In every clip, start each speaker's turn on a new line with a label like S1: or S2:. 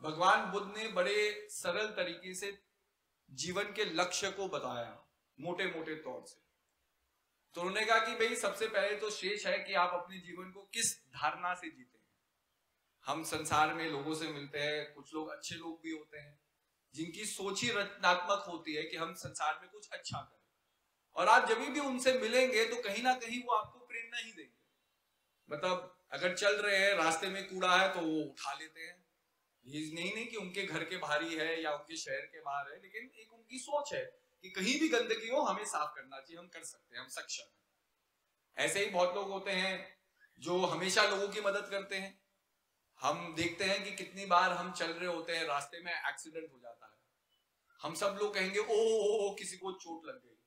S1: भगवान बुद्ध ने बड़े सरल तरीके से जीवन के लक्ष्य को बताया, मोटे मोटे तौर से। तो उन्होंने कहा कि भाई सबसे पहले तो शेष है कि आप अपने जीवन को किस धारणा से जीते हैं। हम संसार में लोगों से मिलते हैं, कुछ लोग अच्छे लोग भी होते हैं जिनकी सोच ही रचनात्मक होती है कि हम संसार में कुछ अच्छा करें, और आप जब भी उनसे मिलेंगे तो कहीं ना कहीं वो आपको प्रेरणा ही देंगे। मतलब अगर चल रहे हैं, रास्ते में कूड़ा है तो वो उठा लेते हैं। ये नहीं कि उनके घर के बाहर ही है या उनके शहर के बाहर है, लेकिन एक उनकी सोच है कि कहीं भी गंदगी हो हमें साफ करना चाहिए, हम कर सकते हैं, हम सक्षम हैं। ऐसे ही बहुत लोग होते हैं जो हमेशा लोगों की मदद करते हैं। हम देखते हैं कि कितनी बार हम चल रहे होते हैं, रास्ते में एक्सीडेंट हो जाता है, हम सब लोग कहेंगे ओ किसी को चोट लग गई,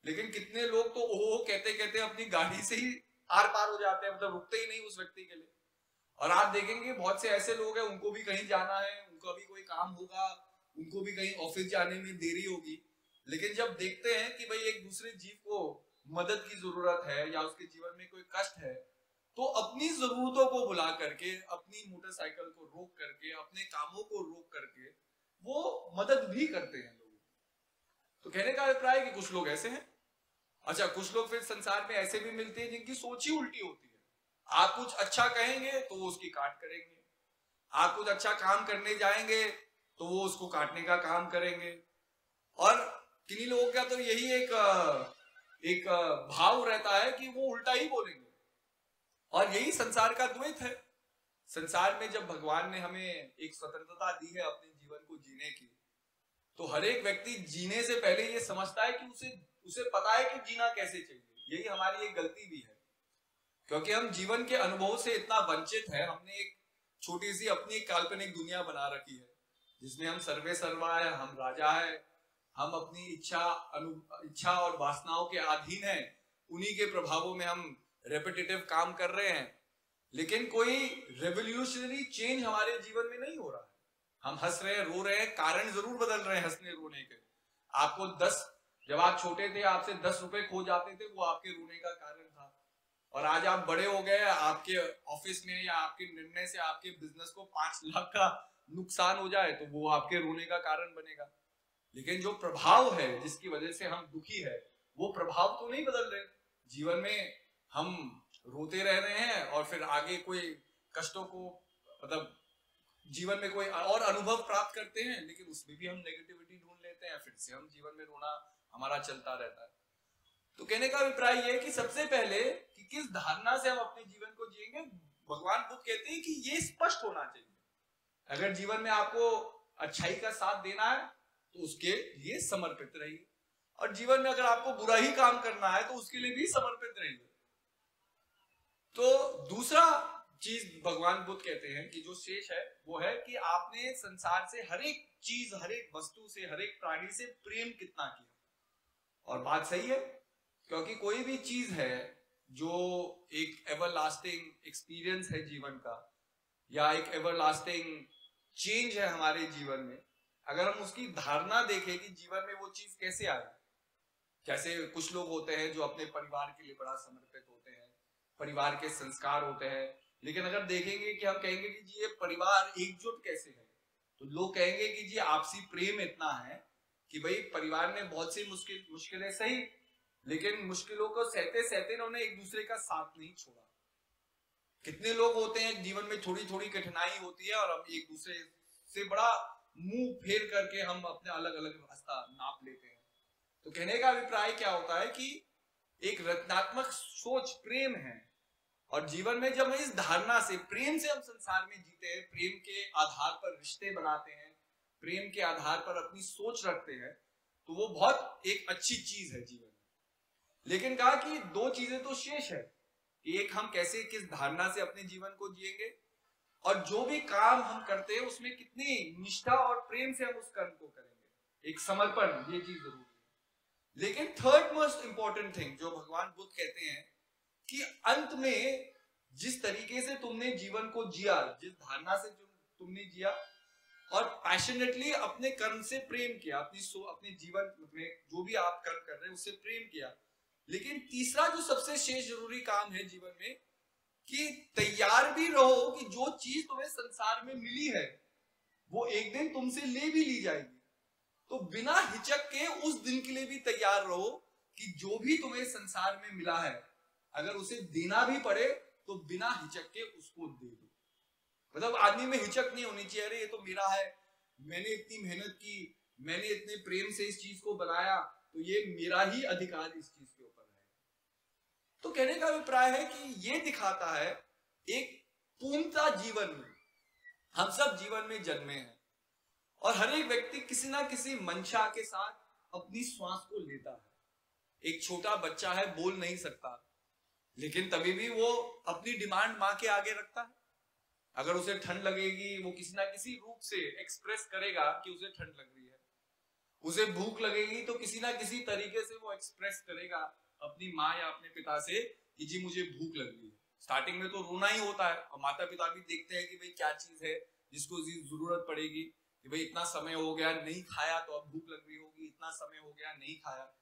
S1: लेकिन कितने लोग तो ओ कहते कहते अपनी गाड़ी से ही आर पार हो जाते हैं, मतलब रुकते ही नहीं उस व्यक्ति के लिए। और आप देखेंगे बहुत से ऐसे लोग हैं, उनको भी कहीं जाना है, उनका भी कोई काम होगा, उनको भी कहीं ऑफिस जाने में देरी होगी, लेकिन जब देखते हैं कि भाई एक दूसरे जीव को मदद की जरूरत है या उसके जीवन में कोई कष्ट है, तो अपनी जरूरतों को बुला करके, अपनी मोटरसाइकिल को रोक करके, अपने कामों को रोक करके वो मदद भी करते हैं लोगों को। तो कहने का अभिप्राय है कि कुछ लोग ऐसे हैं। अच्छा, कुछ लोग फिर संसार में ऐसे भी मिलते हैं जिनकी सोच ही उल्टी होती है। आप कुछ अच्छा कहेंगे तो वो उसकी काट करेंगे, आप कुछ अच्छा काम करने जाएंगे तो वो उसको काटने का काम करेंगे। और किन्हीं लोगों का तो यही एक भाव रहता है कि वो उल्टा ही बोलेंगे, और यही संसार का द्वैत है। संसार में जब भगवान ने हमें एक स्वतंत्रता दी है अपने जीवन को जीने की, तो हर एक व्यक्ति जीने से पहले ये समझता है कि उसे पता है कि जीना कैसे चाहिए। यही हमारी एक गलती भी है, क्योंकि हम जीवन के अनुभव से इतना वंचित है। हमने एक छोटी सी अपनी एक काल्पनिक दुनिया बना रखी है जिसमें हम सर्वे सर्वा है, हम राजा है, हम अपनी इच्छा और वासनाओं के अधीन हैं, उन्हीं के प्रभावों में हम रेपिटेटिव काम कर रहे हैं, लेकिन कोई रेवोल्यूशनरी चेंज हमारे जीवन में नहीं हो रहा है। हम हंस रहे हैं, रो रहे हैं, कारण जरूर बदल रहे हैं हंसने रोने के। आपको जब आप छोटे थे आपसे 10 रुपए खो जाते थे, वो आपके रोने का कारण था। और आज आप बड़े हो गए, आपके ऑफिस में या आपके निर्णय से आपके बिजनेस को 5 लाख का नुकसान हो जाए तो वो आपके रोने का कारण बनेगा। लेकिन जो प्रभाव है जिसकी वजह से हम दुखी है, वो प्रभाव तो नहीं बदल रहे। जीवन में हम रोते रह रहे हैं और फिर आगे कोई कष्टों को, मतलब जीवन में कोई और अनुभव प्राप्त करते हैं, लेकिन उसमें भी हम नेगेटिविटी ढूंढ लेते हैं, फिर से हम जीवन में रोना हमारा चलता रहता है। तो कहने का अभिप्राय यह है कि सबसे पहले कि किस धारणा से हम अपने जीवन को जिएंगे, भगवान बुद्ध कहते हैं कि ये स्पष्ट होना चाहिए। अगर जीवन में आपको अच्छाई का साथ देना है तो उसके लिए समर्पित रहिए, और जीवन में अगर आपको बुरा ही काम करना है तो उसके लिए भी समर्पित रहिए। तो दूसरा चीज भगवान बुद्ध कहते हैं कि जो शेष है वो है कि आपने संसार से हर एक चीज, हर एक वस्तु से, हर एक प्राणी से प्रेम कितना किया। और बात सही है, क्योंकि कोई भी चीज है जो एक एवरलास्टिंग एक्सपीरियंस है जीवन का, या एक एवरलास्टिंग चेंज है हमारे जीवन में, अगर हम उसकी धारणा देखें कि जीवन में वो चीज कैसे आई। जैसे कुछ लोग होते हैं जो अपने परिवार के लिए बड़ा समर्पित होते हैं, परिवार के संस्कार होते हैं, लेकिन अगर देखेंगे कि हम कहेंगे कि जी ये परिवार एकजुट कैसे है, तो लोग कहेंगे कि जी आपसी प्रेम इतना है कि भाई परिवार ने बहुत सी मुश्किलें सही, लेकिन मुश्किलों को सहते सहते उन्होंने एक दूसरे का साथ नहीं छोड़ा। कितने लोग होते हैं जीवन में थोड़ी थोड़ी कठिनाई होती है और हम एक दूसरे से बड़ा मुंह फेर करके हम अपने अलग अलग रास्ता नाप लेते हैं। तो कहने का अभिप्राय क्या होता है कि एक रचनात्मक सोच प्रेम है, और जीवन में जब हम इस धारणा से, प्रेम से हम संसार में जीते हैं, प्रेम के आधार पर रिश्ते बनाते हैं, प्रेम के आधार पर अपनी सोच रखते हैं, तो वो बहुत एक अच्छी चीज है जीवन में। लेकिन कहा कि दो चीजें तो शेष है, एक हम कैसे, किस धारणा से अपने जीवन को जिएंगे, और जो भी काम हम करते हैं उसमें कितनी निष्ठा और प्रेम से हम उस कर्म को करेंगे, एक समर्पण, ये चीज जरूरी है। लेकिन थर्ड मोस्ट इंपॉर्टेंट थिंग जो भगवान बुद्ध कहते हैं कि अंत में जिस तरीके से तुमने जीवन को जिया, जिस धारणा से तुमने जिया, और पैशनेटली अपने कर्म से प्रेम किया, अपने जीवन में जो भी आप कर्म कर रहे हैं उससे प्रेम किया, लेकिन तीसरा जो सबसे शेष जरूरी काम है जीवन में, कि तैयार भी रहो कि जो चीज तुम्हें संसार में मिली है वो एक दिन तुमसे ले भी ली जाएगी। तो बिना हिचक के उस दिन के लिए भी तैयार रहो कि जो भी तुम्हें संसार में मिला है, अगर उसे देना भी पड़े तो बिना हिचक के उसको दे दो। मतलब आदमी में हिचक नहीं होनी चाहिए, अरे ये तो मेरा है, मैंने इतनी मेहनत की, मैंने इतने प्रेम से इस चीज को बनाया, तो ये मेरा ही अधिकार इस चीज के ऊपर है। तो कहने का अभिप्राय है कि ये दिखाता है एक पूर्णता जीवन में, हम सब जीवन में जन्मे हैं और हर एक व्यक्ति किसी ना किसी मंशा के साथ अपनी श्वास को लेता है। एक छोटा बच्चा है, बोल नहीं सकता, लेकिन तभी भी वो अपनी डिमांड मां के आगे रखता है। अगर उसे ठंड लगेगी, वो किसी ना किसी रूप से एक्सप्रेस करेगा कि उसे ठंड लग रही है। उसे भूख लगेगी तो किसी ना किसी तरीके से वो एक्सप्रेस करेगा अपनी माँ या अपने पिता से कि जी मुझे भूख लग रही है। स्टार्टिंग में तो रोना ही होता है और माता पिता भी देखते हैं कि भाई क्या चीज है जिसको जरूरत पड़ेगी, कि भाई इतना समय हो गया नहीं खाया तो अब भूख लग रही होगी, इतना समय हो गया नहीं खाया।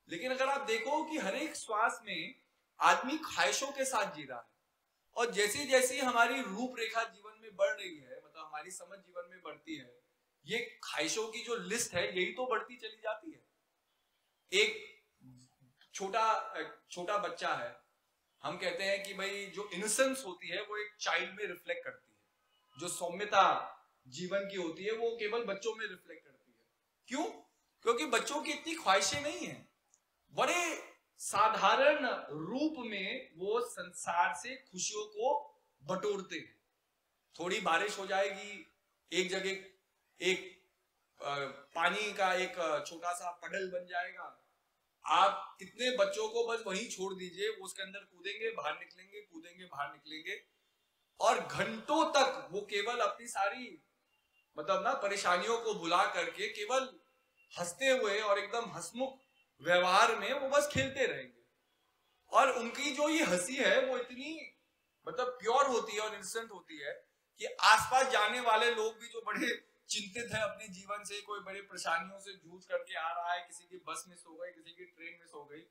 S1: लेकिन अगर आप देखो कि हर एक श्वास में आदमी ख्वाहिशों के साथ जी रहा है, और जैसे जैसे हमारी रूपरेखा जीवन में बढ़ रही है, मतलब हमारी समझ जीवन में बढ़ती है, ये ख्वाहिशों की जो लिस्ट है यही तो बढ़ती चली जाती है। एक छोटा बच्चा है, हम कहते हैं कि भाई जो इनोसेंस होती है वो एक चाइल्ड में रिफ्लेक्ट करती है, जो सौम्यता जीवन की होती है वो केवल बच्चों में रिफ्लेक्ट करती है। क्यों? क्योंकि बच्चों की इतनी ख्वाहिशें नहीं है, बड़े साधारण रूप में वो संसार से खुशियों को बटोरते हैं। थोड़ी बारिश हो जाएगी, एक जगह एक पानी का एक छोटा सा पडल बन जाएगा, आप कितने बच्चों को बस वहीं छोड़ दीजिए, वो उसके अंदर कूदेंगे बाहर निकलेंगे, कूदेंगे बाहर निकलेंगे, और घंटों तक वो केवल अपनी सारी मतलब ना परेशानियों को भुला करके केवल हंसते हुए और एकदम हंसमुख व्यवहार में वो बस खेलते रहेंगे। और उनकी जो ये हंसी है वो इतनी मतलब प्योर होती है और इंस्टेंट होती है कि आसपास जाने वाले लोग भी जो बड़े चिंतित है अपने जीवन से, कोई बड़े परेशानियों से जूझ करके आ रहा है, किसी की बस मिस हो गई, किसी की ट्रेन मिस हो गई,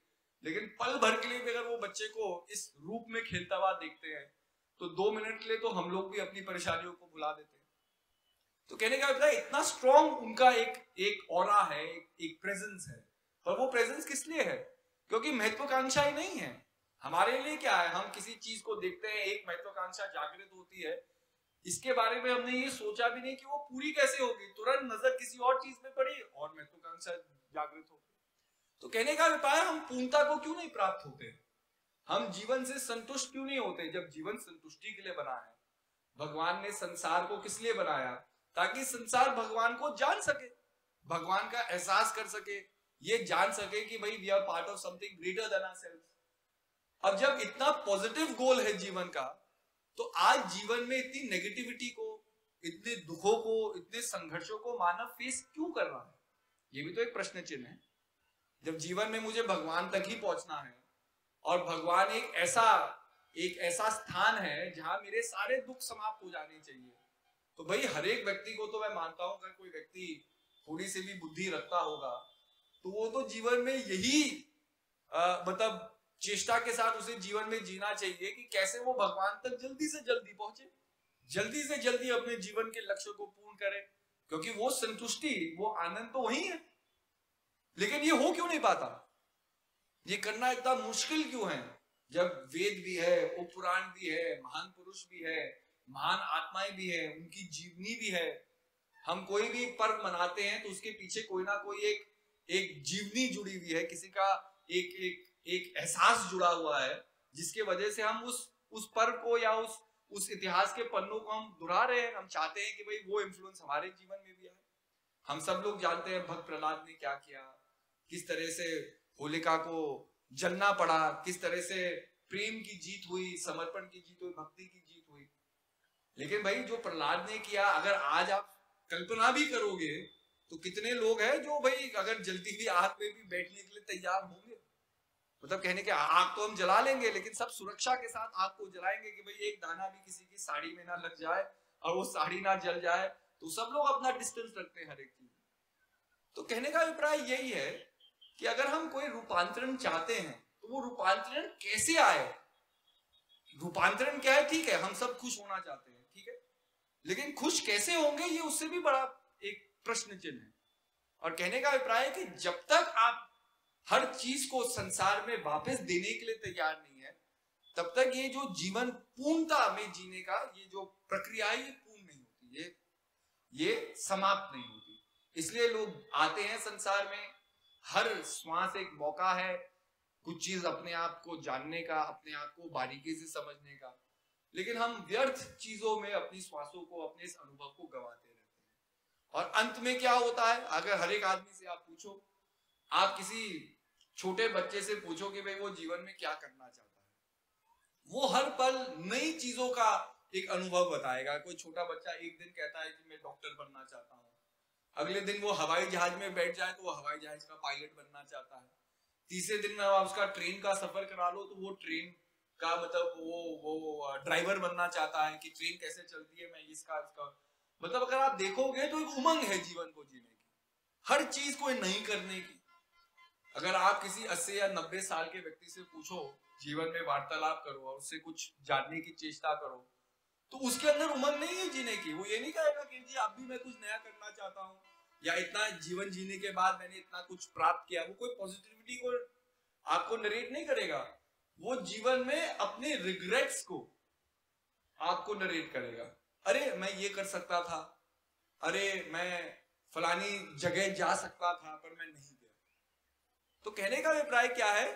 S1: लेकिन पल भर के लिए भी अगर वो बच्चे को इस रूप में खेलता हुआ देखते हैं तो 2 मिनट के लिए तो हम लोग भी अपनी परेशानियों को भुला देते हैं। तो कहने का मतलब इतना स्ट्रॉन्ग उनका एक ऑरा है, एक प्रेजेंस है। पर वो प्रेजेंस किस लिए है? क्योंकि महत्वाकांक्षा ही नहीं है। हमारे लिए क्या है, हम किसी चीज को देखते हैं, एक महत्वाकांक्षा जागृत होती है, इसके बारे में हमने ये सोचा भी नहीं कि वो पूरी कैसे होगी, तुरंत नजर किसी और चीज में पड़ी और महत्वाकांक्षा जागृत हो गई। तो कहने का अभिप्राय, हम पूर्णता को क्यों नहीं प्राप्त होते, हम जीवन से संतुष्ट क्यों नहीं होते? जब जीवन संतुष्टि के लिए बना है, भगवान ने संसार को किस लिए बनाया? ताकि संसार भगवान को जान सके, भगवान का एहसास कर सके, ये जान सके कि भाई we are part of something greater than ourselves. अब जब इतना पॉजिटिव गोल है जीवन का, तो आज जीवन में इतनी नेगेटिविटी को, इतने दुखों को, इतने संघर्षों को मानव फेस क्यों कर रहा है? ये भी तो एक प्रश्न चिन्ह है। जब जीवन में मुझे भगवान तक ही पहुंचना है और भगवान एक ऐसा स्थान है जहां मेरे सारे दुख समाप्त हो जाने चाहिए, तो भाई हर एक व्यक्ति को तो मैं मानता हूं, अगर कोई व्यक्ति थोड़ी सी भी बुद्धि रखता होगा तो वो तो जीवन में यही मतलब चेष्टा के साथ उसे जीवन में जीना चाहिए कि कैसे वो भगवान तक जल्दी से जल्दी पहुंचे, जल्दी से जल्दी अपने जीवन के लक्ष्य को पूर्ण करे, क्योंकि वो संतुष्टि, वो आनंद तो वही है। लेकिन ये हो क्यों नहीं पाता? ये करना इतना मुश्किल क्यों है? जब वेद भी है, उपपुराण भी है, महान पुरुष भी है, महान आत्माएं भी है, उनकी जीवनी भी है। हम कोई भी पर्व मनाते हैं तो उसके पीछे कोई ना कोई एक जीवनी जुड़ी हुई है, किसी का एक एहसास जुड़ा हुआ है, जिसके वजह से हम उस पर्व को या उस इतिहास के पन्नों को हम दोहरा रहे हैं। हम चाहते हैं कि भाई वो इन्फ्लुएंस हमारे जीवन में भी आए। हम सब लोग जानते हैं भक्त प्रहलाद ने क्या किया, किस तरह से होलिका को जलना पड़ा, किस तरह से प्रेम की जीत हुई, समर्पण की जीत हुई, भक्ति की जीत हुई। लेकिन भाई जो प्रहलाद ने किया, अगर आज आप कल्पना भी करोगे तो कितने लोग हैं जो भाई अगर जलती हुई आग पे भी बैठने के लिए तैयार होंगे। मतलब कहने के आग तो हम जला लेंगे, लेकिन सब सुरक्षा के साथ आग को जलाएंगे कि भाई एक दाना भी किसी की साड़ी में ना लग जाए और वो साड़ी ना जल जाए। तो सब लोग अपना डिस्टेंस रखते हैं हर एक चीज। तो कहने का अभिप्राय यही है कि अगर हम कोई रूपांतरण चाहते हैं तो वो रूपांतरण कैसे आए? रूपांतरण क्या है? ठीक है, हम सब खुश होना चाहते हैं, ठीक है, लेकिन खुश कैसे होंगे ये उससे भी बड़ा एक प्रश्न चिन्ह है। और कहने का अभिप्राय है कि जब तक आप हर चीज को संसार में वापस देने के लिए तैयार नहीं है, तब तक ये जो जीवन पूर्णता में जीने का ये जो प्रक्रिया है ये पूर्ण नहीं होती, ये समाप्त नहीं होती। इसलिए लोग आते हैं संसार में, हर श्वास एक मौका है कुछ चीज अपने आप को जानने का, अपने आप को बारीकी से समझने का, लेकिन हम व्यर्थ चीजों में अपनी श्वासों को, अपने इस अनुभव को गंवाते रहते हैं। और अंत में क्या होता है, अगर हर एक आदमी से आप पूछो, आप किसी छोटे बच्चे से पूछो कि भाई वो जीवन में क्या करना चाहता है, वो हर पल नई चीजों का एक अनुभव बताएगा। कोई छोटा बच्चा एक दिन कहता है कि मैं डॉक्टर बनना चाहता हूँ, अगले दिन वो हवाई जहाज में बैठ जाए तो वो हवाई जहाज का पायलट बनना चाहता है, तीसरे दिन में आप उसका ट्रेन का सफर करा लो तो वो ट्रेन का मतलब वो ड्राइवर बनना चाहता है कि ट्रेन कैसे चलती है, मैं इसका मतलब अगर आप देखोगे तो एक उमंग है जीवन को जीने की, हर चीज को नहीं करने की। अगर आप किसी 80 या 90 साल के व्यक्ति से पूछो, जीवन में वार्तालाप करो और उससे कुछ जानने की चेष्टा करो, तो उसके अंदर उमंग नहीं है जीने की। वो ये नहीं कहेगा कि जी अब भी मैं कुछ नया करना चाहता हूँ, या इतना जीवन जीने के बाद मैंने इतना कुछ प्राप्त किया। वो कोई पॉजिटिविटी को आपको नरेट नहीं करेगा, वो जीवन में अपने रिग्रेट्स को आपको नरेट करेगा। अरे मैं ये कर सकता था, अरे मैं फलानी जगह जा सकता था पर मैं नहीं गया। तो कहने का अभिप्राय क्या है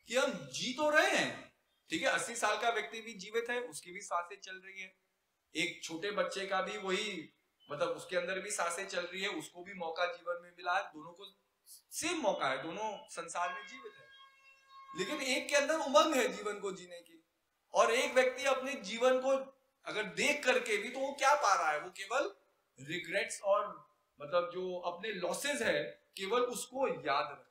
S1: कि हम जी तो रहे हैं, ठीक है, 80 साल का व्यक्ति भी जीवित है, उसकी भी सांसें चल रही है, एक छोटे बच्चे का भी वही मतलब उसके अंदर भी सांसें चल रही है, उसको भी मौका जीवन में मिला है, दोनों को सेम मौका है, दोनों संसार में जीवित है। लेकिन एक के अंदर उमंग है जीवन को जीने की, और एक व्यक्ति अपने जीवन को अगर देख करके भी तो वो क्या पा रहा है, वो केवल रिग्रेट्स और मतलब जो अपने लॉसेस है केवल उसको याद रख रहा है।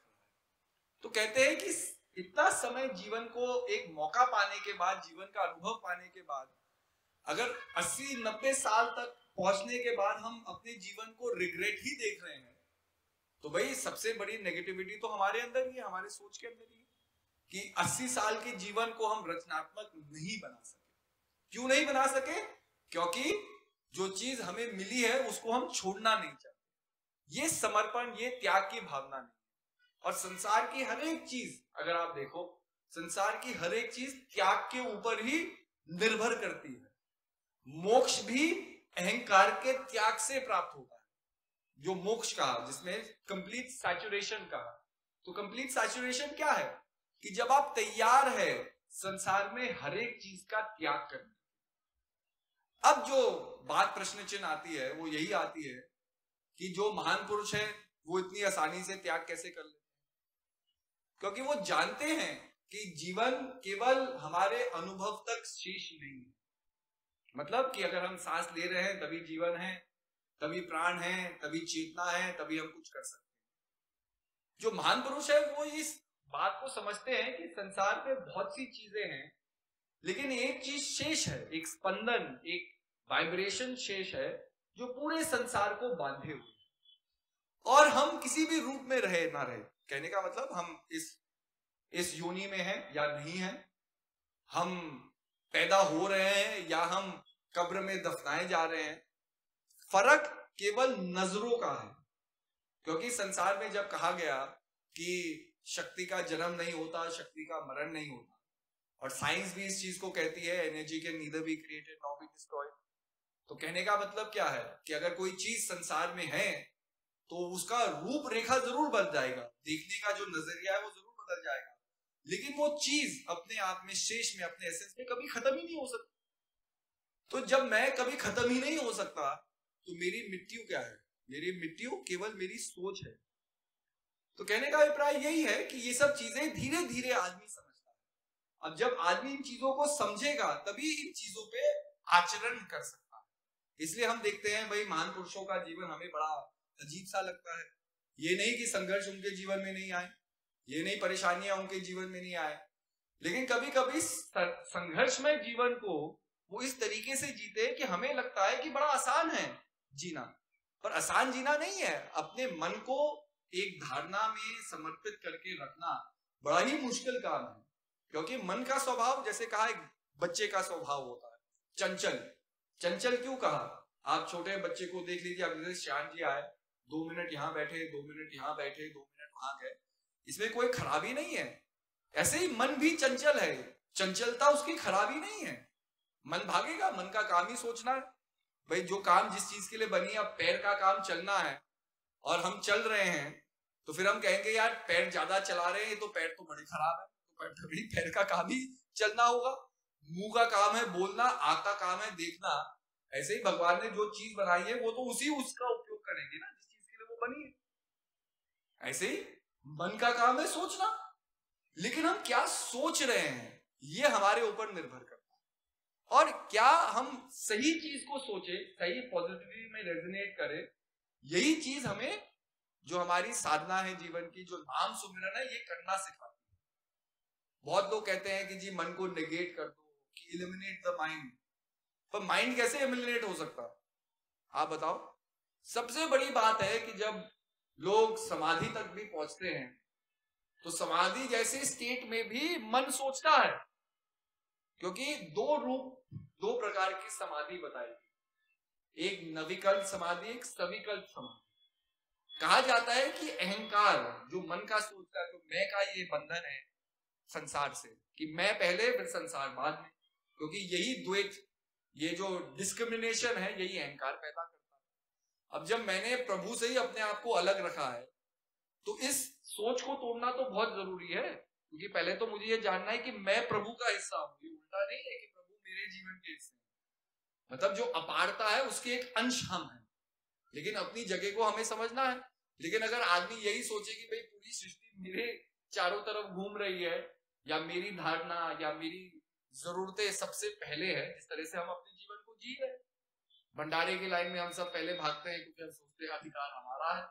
S1: तो कहते हैं कि इतना समय जीवन को एक मौका पाने के बाद, जीवन का अनुभव पाने के बाद, अगर 80-90 साल तक पहुंचने के बाद हम अपने जीवन को रिग्रेट ही देख रहे हैं, तो भाई सबसे बड़ी नेगेटिविटी तो हमारे अंदर ही है, हमारे सोच के अंदर ही है कि 80 साल के जीवन को हम रचनात्मक नहीं बना सके। क्यों नहीं बना सके? क्योंकि जो चीज हमें मिली है उसको हम छोड़ना नहीं चाहते। ये समर्पण, ये त्याग की भावना नहीं। और संसार की हर एक चीज अगर आप देखो, संसार की हर एक चीज त्याग के ऊपर ही निर्भर करती है। मोक्ष भी अहंकार के त्याग से प्राप्त होता है, जो मोक्ष कहा, जिसमें कंप्लीट सैचुरेशन कहा। तो कंप्लीट सैचुरेशन क्या है कि जब आप तैयार है संसार में हर एक चीज का त्याग करने। अब जो बात प्रश्न चिन्ह आती है वो यही आती है कि जो महान पुरुष है वो इतनी आसानी से त्याग कैसे कर लेते हैं, क्योंकि वो जानते हैं कि जीवन केवल हमारे अनुभव तक शेष नहीं है। मतलब कि अगर हम सांस ले रहे हैं तभी जीवन है, तभी प्राण है, तभी चेतना है, तभी हम कुछ कर सकते हैं। जो महान पुरुष है वो इस बात को समझते हैं कि संसार में बहुत सी चीजें हैं, लेकिन एक चीज शेष है, एक स्पंदन, एक वाइब्रेशन शेष है जो पूरे संसार को बांधे हुए, और हम किसी भी रूप में रहे ना रहे, कहने का मतलब हम इस योनि में हैं या नहीं है, हम पैदा हो रहे हैं या हम कब्र में दफनाए जा रहे हैं, फर्क केवल नजरों का है। क्योंकि संसार में जब कहा गया कि शक्ति का जन्म नहीं होता, शक्ति का मरण नहीं होता, और साइंस भी इस चीज को कहती है, energy can neither be created nor be destroyed. तो कहने का मतलब क्या है कि अगर कोई चीज संसार में है तो उसका रूप रेखा जरूर बदल जाएगा, देखने का जो नजरिया है वो जरूर बदल जाएगा, लेकिन वो चीज अपने आप में, शेष में, अपने एसेंस में कभी खत्म ही नहीं हो सकती। तो जब मैं कभी खत्म ही नहीं हो सकता तो मेरी मृत्यु क्या है? मेरी मृत्यु केवल मेरी सोच है। तो कहने का अभिप्राय यही है कि ये सब चीजें धीरे धीरे आदमी समझता है। अब जब आदमी इन चीजों को समझेगा तभी इन चीजों पे आचरण कर सकता है। इसलिए हम देखते हैं भाई महान पुरुषों का जीवन हमें बड़ा अजीब सा लगता है। ये नहीं कि संघर्ष उनके जीवन में नहीं आए, ये नहीं परेशानियां उनके जीवन में नहीं आए, लेकिन कभी कभी संघर्ष में जीवन को वो इस तरीके से जीते कि हमें लगता है कि बड़ा आसान है जीना, पर आसान जीना नहीं है। अपने मन को एक धारणा में समर्पित करके रखना बड़ा ही मुश्किल काम है, क्योंकि मन का स्वभाव, जैसे कहा, एक बच्चे का स्वभाव होता है चंचल। चंचल क्यों कहा? आप छोटे बच्चे को देख लीजिए, अब जैसे श्याम जी आए, 2 मिनट यहाँ बैठे, 2 मिनट यहाँ बैठे, 2 मिनट वहां गए, इसमें कोई खराबी नहीं है। ऐसे ही मन भी चंचल है, चंचलता उसकी खराबी नहीं है। मन भागेगा, मन का काम ही सोचना है। भाई जो काम जिस चीज के लिए बनी है, अब पैर का काम चलना है और हम चल रहे हैं, तो फिर हम कहेंगे यार पैर ज्यादा चला रहे हैं, तो पैर तो बड़े खराब है, तो पैर का काम ही चलना होगा। मुंह का काम है बोलना, आंख का काम है देखना। ऐसे ही भगवान ने जो चीज बनाई है वो तो उसका उपयोग करेंगे ना जिस चीज के लिए वो बनी है। ऐसे ही मन का काम है सोचना, लेकिन हम क्या सोच रहे हैं ये हमारे ऊपर निर्भर करता है। और क्या हम सही चीज को सोचे, सही पॉजिटिविटी में रेजोनेट करे, यही चीज हमें जो हमारी साधना है जीवन की, जो नाम सुमिरन है, ये करना सिखाती है। बहुत लोग कहते हैं कि जी मन को नेगेट कर दो, कि इलिमिनेट द माइंड। पर माइंड कैसे इलिमिनेट हो सकता, आप बताओ। सबसे बड़ी बात है कि जब लोग समाधि तक भी पहुंचते हैं, तो समाधि जैसे स्टेट में भी मन सोचता है, क्योंकि दो प्रकार की समाधि बताई, एक नविकल्प समाधि, एक सविकल्प समाधि। कहा जाता है कि अहंकार जो मन का सोचता है, तो मैं का ये बंधन है संसार से, कि मैं पहले फिर संसार बाद में, क्योंकि यही द्वैत, ये जो डिस्क्रिमिनेशन है, यही अहंकार पैदा करता है। अब जब मैंने प्रभु से ही अपने आप को अलग रखा है, तो इस सोच को तोड़ना तो बहुत जरूरी है, क्योंकि पहले तो मुझे ये जानना है कि मैं प्रभु का हिस्सा हूं। ये उल्टा नहीं है कि प्रभु मेरे जीवन के हिस्से, मतलब जो अपारता है उसके एक अंश हम हैं, लेकिन अपनी जगह को हमें समझना है। लेकिन अगर आदमी यही सोचे कि भाई पूरी सृष्टि मेरे चारों तरफ घूम रही है, या मेरी धारणा या मेरी जरूरतें सबसे पहले है, जिस तरह से हम अपने जीवन को जी रहे हैं। भंडारे की लाइन में हम सब पहले भागते हैं क्योंकि हम सोचते हैं अधिकार हमारा है।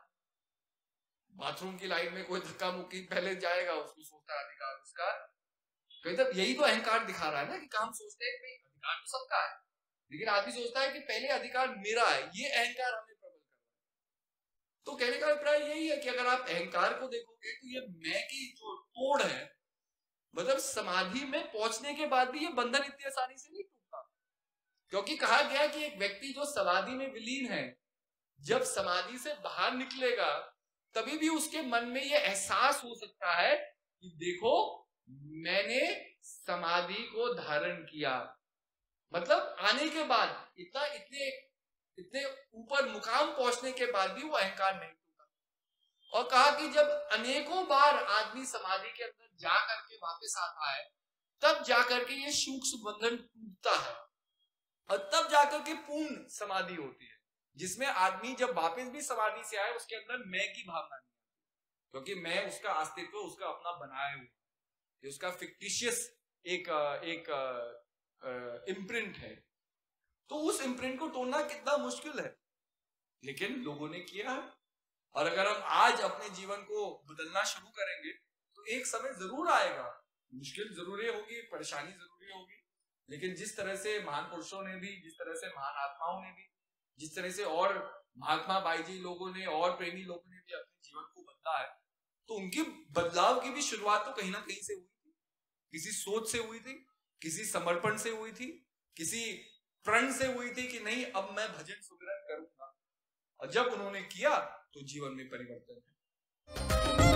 S1: बाथरूम की लाइन में कोई धक्का मुक्की पहले जाएगा, उसको सोचता है अधिकार उसका। कहीं तक यही तो अहंकार दिखा रहा है ना, कि काम सोचते हैं कि अधिकार तो सबका है, लेकिन आदमी सोचता है कि पहले अधिकार मेरा है। ये अहंकार हमें प्रबल कर रहा है। तो कहने का अभिप्राय यही है कि अगर आप अहंकार को देखोगे, तो ये मैं की जो तोड़ है, मतलब समाधि में पहुंचने के बाद भी ये बंधन इतनी आसानी से नहीं टूटता, क्योंकि कहा गया कि एक व्यक्ति जो समाधि में विलीन है, जब समाधि से बाहर निकलेगा, तभी भी उसके मन में ये एहसास हो सकता है कि देखो मैंने समाधि को धारण किया। मतलब आने के बाद इतने ऊपर मुकाम पहुंचने के बाद भी वो अहंकार नहीं टूटा। और कहा कि जब अनेकों बार आदमी समाधि के अंदर जा करके वापस आता है, तब जाकर के ये सूक्ष्म बंधन टूटता है, और तब जाकर के पूर्ण समाधि होती है, जिसमें आदमी जब वापस भी समाधि से आए, उसके अंदर मैं की भावना नहीं आती, क्योंकि मैं उसका अस्तित्व उसका अपना बनाया हुआ, ये उसका फिक्टिशियस एक इम्प्रिंट है। तो उस इम्प्रिंट को तोड़ना कितना मुश्किल है, लेकिन लोगों ने किया है। और अगर हम आज अपने जीवन को बदलना शुरू करेंगे, तो एक समय जरूर आएगा, मुश्किल जरूर होगी, परेशानी जरूर होगी, लेकिन जिस तरह से महान पुरुषों ने भी, जिस तरह से महान आत्माओं ने भी, जिस तरह से और महात्मा बाई जी लोगों ने और प्रेमी लोगों ने भी अपने जीवन को बदला है, तो उनकी बदलाव की भी शुरुआत तो कहीं ना कहीं से हुई थी, किसी सोच से हुई थी, किसी समर्पण से हुई थी, किसी प्रण से हुई थी कि नहीं अब मैं भजन सुमिरन करूंगा। और जब उन्होंने किया तो जीवन में परिवर्तन है।